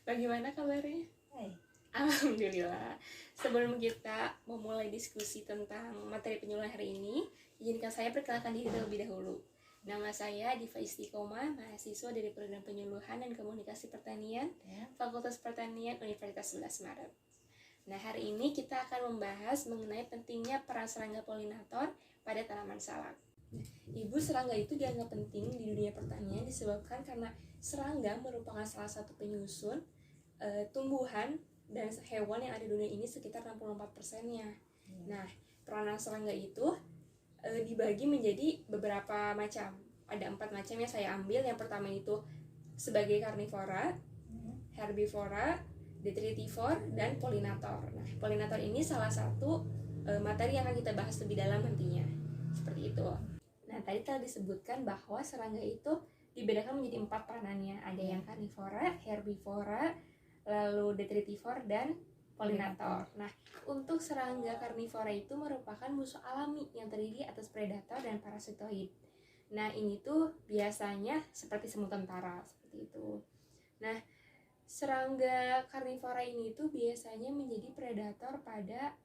Bagaimana kabarnya? Hai. Alhamdulillah. Sebelum kita memulai diskusi tentang materi penyuluhan hari ini, izinkan saya perkenalkan diri terlebih dahulu. Nama saya Diva Istiqomah, mahasiswa dari Program Penyuluhan dan Komunikasi Pertanian, Fakultas Pertanian Universitas 11 Maret. Nah, hari ini kita akan membahas mengenai pentingnya peran serangga polinator pada tanaman salak. Ibu, serangga itu dianggap penting di dunia pertanian disebabkan karena serangga merupakan salah satu penyusun tumbuhan dan hewan yang ada di dunia ini sekitar 64%-nya. Nah, peranan serangga itu dibagi menjadi beberapa macam. Ada 4 macam yang saya ambil. Yang pertama itu sebagai karnivora, herbivora, detritivor, dan polinator. Nah, polinator ini salah satu materi yang akan kita bahas lebih dalam nantinya. Seperti itu. Nah, tadi telah disebutkan bahwa serangga itu dibedakan menjadi 4 peranannya. Ada yang karnivora, herbivora, lalu detritivor, dan polinator. Nah, untuk serangga karnivora itu merupakan musuh alami yang terdiri atas predator dan parasitoid. Nah, ini tuh biasanya seperti semut tentara, seperti itu. Nah, serangga karnivora ini tuh biasanya menjadi predator pada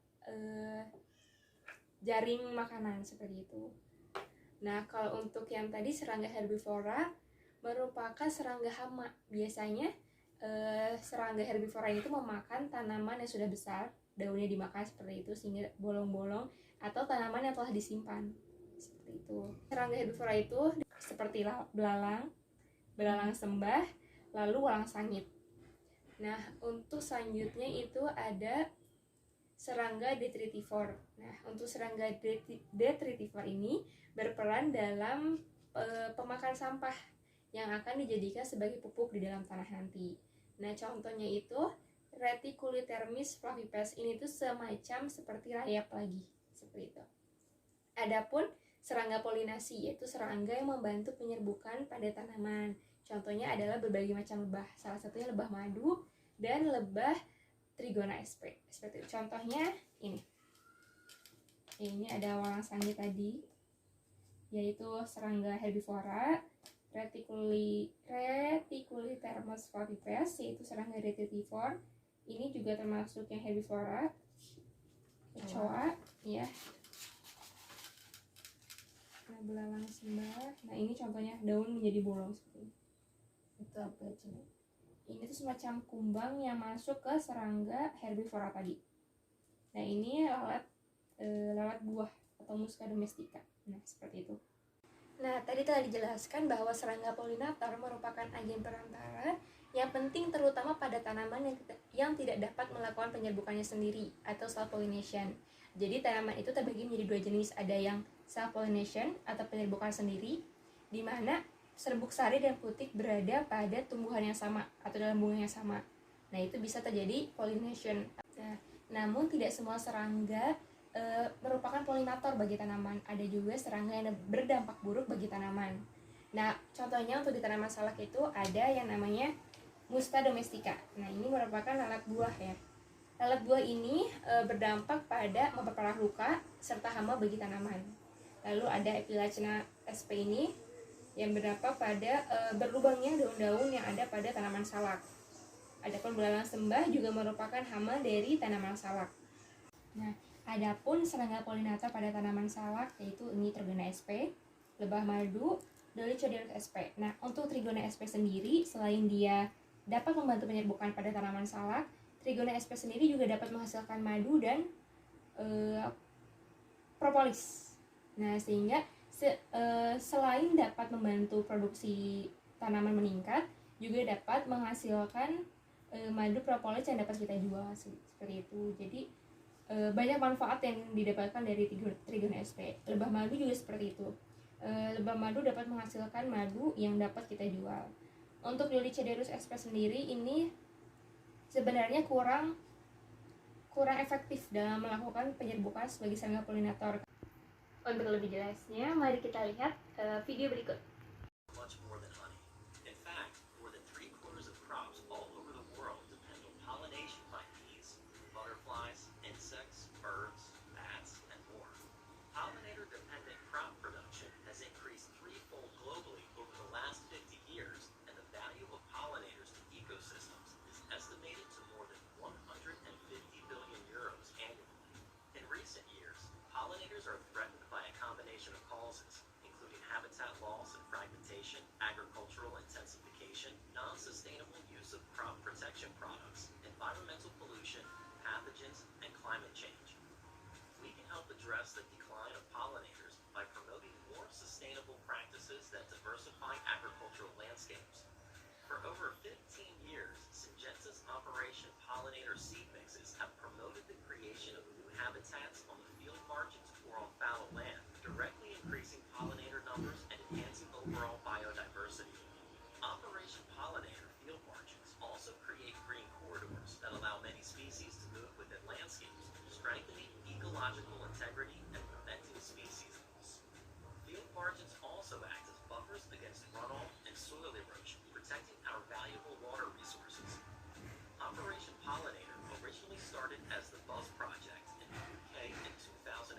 jaring makanan, seperti itu. Nah, kalau untuk yang tadi serangga herbivora merupakan serangga hama. Biasanya serangga herbivora itu memakan tanaman yang sudah besar, daunnya dimakan seperti itu sehingga bolong-bolong, atau tanaman yang telah disimpan seperti itu. Serangga herbivora itu seperti belalang sembah, lalu walang sangit. Nah, untuk selanjutnya itu ada serangga detritivor. Nah, untuk serangga detritivor ini berperan dalam pemakan sampah yang akan dijadikan sebagai pupuk di dalam tanah nanti. Nah, contohnya itu Reticulitermis flavipes. Ini tuh semacam seperti rayap lagi, seperti itu. Adapun serangga polinasi, yaitu serangga yang membantu penyerbukan pada tanaman. Contohnya adalah berbagai macam lebah, salah satunya lebah madu dan lebah Trigona sp. Seperti itu. Contohnya ini. Ini ada walang sangit tadi, yaitu serangga herbivora. Reticulitermis flavipes, yaitu serangga detritivor. Ini juga termasuk yang herbivora. Kecoa, ya. Nah, belalang sembah. Nah, ini contohnya daun menjadi bolong seperti ini. Itu apa itu? Ini tuh semacam kumbang yang masuk ke serangga herbivora tadi. Nah, ini lalat buah atau Musca domestica. Nah, seperti itu. Nah, tadi telah dijelaskan bahwa serangga polinator merupakan agen perantara yang penting terutama pada tanaman yang tidak dapat melakukan penyerbukannya sendiri atau self-pollination. Jadi tanaman itu terbagi menjadi 2 jenis, ada yang self-pollination atau penyerbukan sendiri, di mana serbuk sari dan putik berada pada tumbuhan yang sama atau dalam bunga yang sama. Nah, itu bisa terjadi pollination. Nah, namun tidak semua serangga merupakan polinator bagi tanaman. Ada juga serangga yang berdampak buruk bagi tanaman. Nah, contohnya untuk di tanaman salak itu ada yang namanya Musca domestica. Nah, ini merupakan lalat buah ya. Lalat buah ini berdampak pada memperparah luka serta hama bagi tanaman. Lalu ada Epilacina sp ini yang berdampak pada berlubangnya daun-daun yang ada pada tanaman salak. Adapun belalang sembah juga merupakan hama dari tanaman salak. Nah, adapun serangga polinator pada tanaman salak yaitu ini Trigona sp, lebah madu, Dolichoderus sp. Nah, untuk Trigona sp sendiri selain dia dapat membantu penyerbukan pada tanaman salak, Trigona sp sendiri juga dapat menghasilkan madu dan propolis. Nah, sehingga selain dapat membantu produksi tanaman meningkat, juga dapat menghasilkan madu propolis yang dapat kita jual seperti itu. Jadi banyak manfaat yang didapatkan dari Trigona sp. Lebah madu juga seperti itu. Lebah madu dapat menghasilkan madu yang dapat kita jual. Untuk Dolichoderus sp sendiri ini sebenarnya kurang efektif dalam melakukan penyerbukan sebagai serangga polinator. Untuk lebih jelasnya, mari kita lihat video berikut. agricultural intensification, non-sustainable use of crop protection products, environmental pollution, pathogens, and climate change. We can help address the decline of pollinators by promoting more sustainable practices that diversify agricultural landscapes. For over 15 years, Syngenta's Operation Pollinator seed mixes have promoted the creation of new habitats on the field margins or on fallow land, directly increasing pollinator numbers and enhancing overall biodiversity. Operation Pollinator field margins also create green corridors that allow many species to move within landscapes, strengthening ecological integrity and preventing species loss. Field margins also act as buffers against runoff and soil erosion, protecting our valuable water resources. Operation Pollinator originally started as the Buzz Project in the UK in 2001.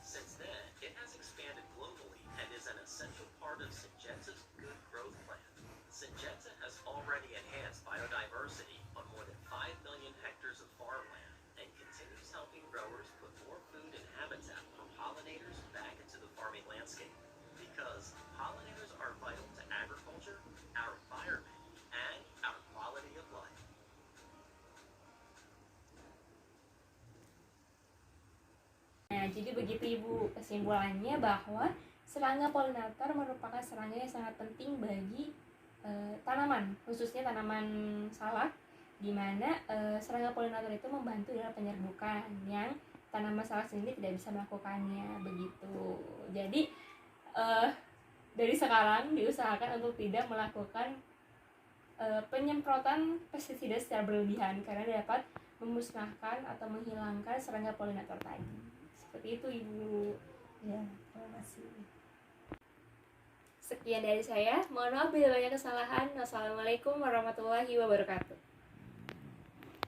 Since then, it has expanded globally and is an essential part of Syngenta's Good Growth Plan. Syngenta has already enhanced biodiversity on more than 5 million hectares of farmland and continues helping growers put more food and habitat for pollinators back into the farming landscape. Because pollinators are vital to agriculture, our environment, and our quality of life. Nah, jadi begitu Ibu, kesimpulannya bahwa serangga polinator merupakan serangga yang sangat penting bagi tanaman, khususnya tanaman salak, di mana serangga polinator itu membantu dalam penyerbukan yang tanaman salak sendiri tidak bisa melakukannya begitu. Jadi dari sekarang diusahakan untuk tidak melakukan penyemprotan pestisida secara berlebihan karena dapat memusnahkan atau menghilangkan serangga polinator tadi. Seperti itu Ibu. Ya, terima kasih. Sekian dari saya. Mohon maaf bila banyak kesalahan. Wassalamualaikum warahmatullahi wabarakatuh.